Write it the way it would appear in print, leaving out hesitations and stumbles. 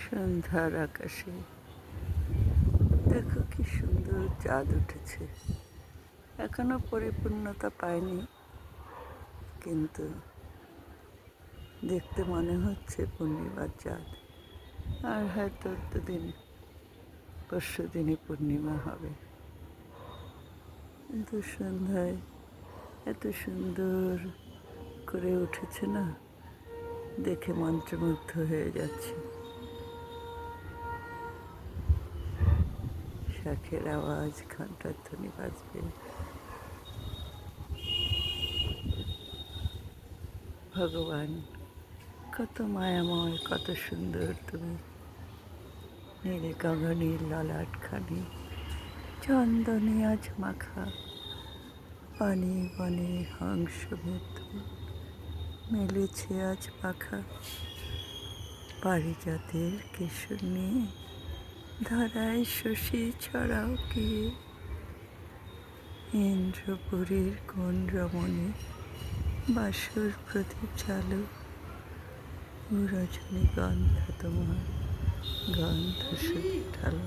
সন্ধ্যার আকাশে দেখো কি সুন্দর চাঁদ উঠেছে। এখনো পরিপূর্ণতা পায়নি, কিন্তু দেখতে মনে হচ্ছে পূর্ণিমার চাঁদ। আর হয়তো পরশু দিনে পূর্ণিমা হবে। কিন্তু সন্ধ্যায় এত সুন্দর করে উঠেছে না, দেখে মন্ত্রমুগ্ধ হয়ে যাচ্ছে। শাঁখের আওয়াজ, ঘণ্টার ধ্বনি বাজবে। ভগবান, কত মায়াময়, কত সুন্দর তুমি। নীলে গগনের ললাটখানি চন্দনে আজ মাখা, বনে বনে হংস মিথুন মেলেছে আজ পাখা। পারিজাতের কেশর নিয়ে ধরায় শশী ছড়াও কি, ইন্দ্রপুরীর কোন রমণী বাসর প্রদীপ চালু। রজনীগন্ধা তোমার গন্ধ শুধু ঢালো।